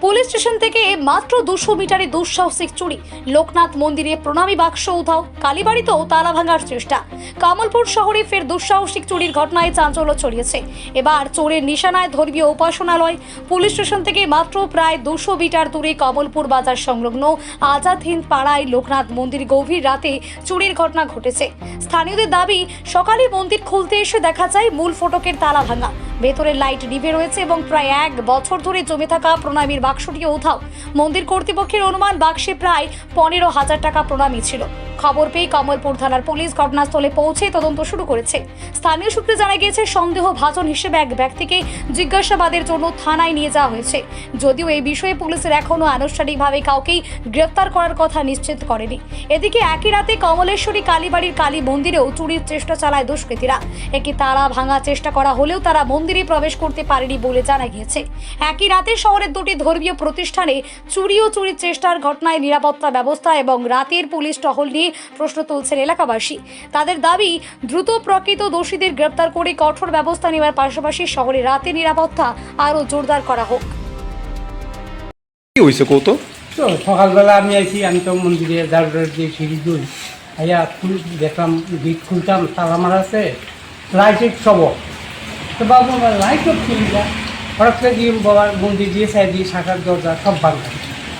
Police station থেকে মাত্র 200 মিটারে দুঃসাহসিক চুরি। লোকনাথ মন্দিরে প্রণামী বাক্স উধাও, কালীবাড়িতেও তালা ভাঙার চেষ্টা। কামালপুর শহরে ফের দুঃসাহসিক চুরির ঘটনায় চাঞ্চল্য ছড়িয়েছে। এবার চোরের নিশানায় ধর্মীয় উপাসনালয়। পুলিশ স্টেশন থেকে মাত্র প্রায় 200 মিটার দূরে কমলপুর বাজার সংলগ্ন আজাদ হিন্দ পাড়ায় লোকনাথ মন্দির গভীর রাতে চুরির ঘটনা ঘটেছে। স্থানীয়দের দাবি, সকালে মন্দির খুলতে এসে দেখা যায় মূল ফটকের তালা ভাঙা, ভেতরের লাইট নিভে রয়েছে এবং প্রায় 1 বছর ধরে জমে থাকা প্রণামীর বাক্সটিও উধাও। মন্দির কর্তৃপক্ষের অনুমান বাক্সে প্রায় 15,000 টাকা প্রণামী ছিল। খবর পেয়ে কমলপুর থানার পুলিশ ঘটনাস্থলে পৌঁছে তদন্ত শুরু করেছে। স্থানীয় সূত্রে জানা গিয়েছে, সন্দেহভাজন হিসেবে এক ব্যক্তিকে জিজ্ঞাসাবাদের জন্য থানায় নিয়ে যাওয়া হয়েছে। যদিও এই বিষয়ে পুলিশের এখনও আনুষ্ঠানিকভাবে কাউকেই গ্রেফতার করার কথা নিশ্চিত করেনি। এদিকে একই রাতে কমলেশ্বরী কালীবাড়ির কালী মন্দিরেও চুরির চেষ্টা চালায় দুষ্কৃতীরা। একটি তালা ভাঙার চেষ্টা করা হলেও তারা মন্দিরে প্রবেশ করতে পারেনি বলে জানা গিয়েছে। একই রাতে শহরের দুটি ধর্মীয় প্রতিষ্ঠানে চুরি ও চুরির চেষ্টার ঘটনায় নিরাপত্তা ব্যবস্থা এবং রাতের পুলিশ টহল নিয়ে প্রশ্ন তুলছেন এলাকাবাসী। তাদের দাবি, দ্রুত প্রকৃত দোষীদের গ্রেফতার করে কঠোর ব্যবস্থা নেওয়ার পাশাপাশি শহরে রাতের নিরাপত্তা আরও জোরদার করা হোক। কি হয়েছে কত? তো সকালবেলা আমি আইছি, আমি তো মন্দিরে দাঁড়িয়ে দিয়ে সিঁড়ি দুই আইয়া দেখলাম গেট খুলতাম, তালা মারা আছে, লাইটের সব। তো বাবু আমার লাইট অফ ছিল যা হঠাৎ করে দিয়ে বাবার মন্দির দিয়ে সাইড দিয়ে শাখার দরজা সব বান্ধব।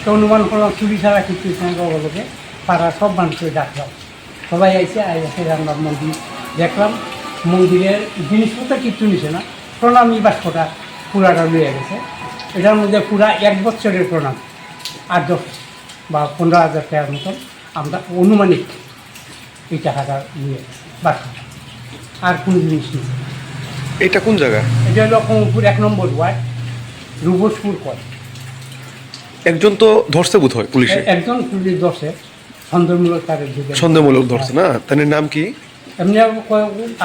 তো অনুমান করলাম চুরি ছাড়া কিছু বলকে পাড়া সব বান্ধ করে ডাকলাম। সবাই আইসে আইসে রান্নার মন্দির দেখলাম, মন্দিরের জিনিসপত্র কিছু নিছে না, প্রণামী বাক্সটা পুরাটা লুয়ে গেছে। এটার মধ্যে পুরা 1 বছরের প্রণাম 8-10 বা 15,000 টাকার মতন আমরা অনুমানিক এই টাকাটা নিয়ে বাকি আর কোনো জিনিস নেই। এটা কোন জায়গা? এটা হলো কমলপুর 1 নম্বর ওয়ার্ড, রুবসপুর কল। একজন তো ধরছে বোধ হয় পুলিশে। একজন পুলিশ ধরছে, সন্দেহমূলক তাদের সন্দেহমূলক ধরছে না? তার নাম কি? এমনি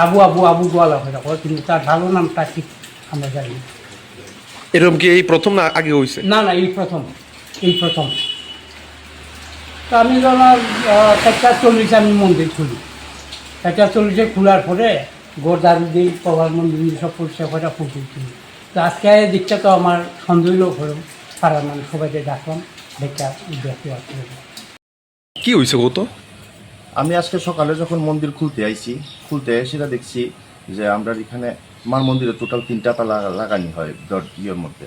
আবু আবু আবু গোয়ালা হয়ে রাখো, কিন্তু তার ভালো নামটা ঠিক আমরা জানি না। এরকম কি এই প্রথম না আগে হয়েছে? না না, এই প্রথম। তো আমি যখন 4:40 আমি মন্দির খুলি, 4:40 খোলার পরে গোরদারু দিই, কবার মন্দির সব পরিষ্কার করে ফুটে তুলি। তো আজকে দিকটা তো আমার সন্দেহ হলো, পাড়ার মানে সবাইকে ডাকলাম, দেখতে আসলে। কি হয়েছে কত? আমি আজকে সকালে যখন মন্দির খুলতে সেটা দেখছি যে আমরা এখানে আমার মন্দিরে টোটাল 3টা তালা লাগানি হয় ইয়ের মধ্যে।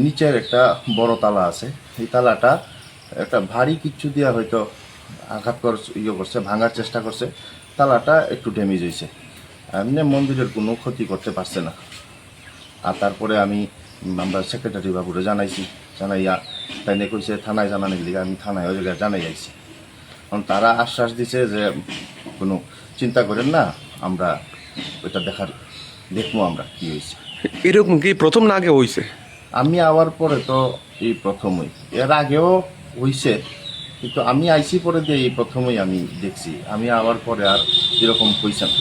নিচের একটা বড় তালা আছে, এই তালাটা একটা ভারী কিচ্ছু দিয়ে হয়তো আঘাত করছে, ভাঙার চেষ্টা করছে। তালাটা একটু ড্যামেজ হয়েছে, এমনি মন্দিরের কোনো ক্ষতি করতে পারছে না। আর তারপরে আমরা সেক্রেটারি বাবুরে জানাইয়া তাই নিয়ে কইছে থানায় জানানোর লিগে আমি থানায় ওই জায়গায় জানাই যাইছি। কারণ তারা আশ্বাস দিছে যে কোনো চিন্তা করেন না, আমরা ওইটা দেখবো আমরা কি হয়েছে। এরকম কি প্রথম না আগে হয়েছে? আমি আওয়ার পরে তো এই প্রথমই, এর আগেও হয়েছে, কিন্তু আমি আইসি পরে দিয়ে এই প্রথমই আমি দেখছি। আমি আওয়ার পরে আর এরকম হয়েছে না।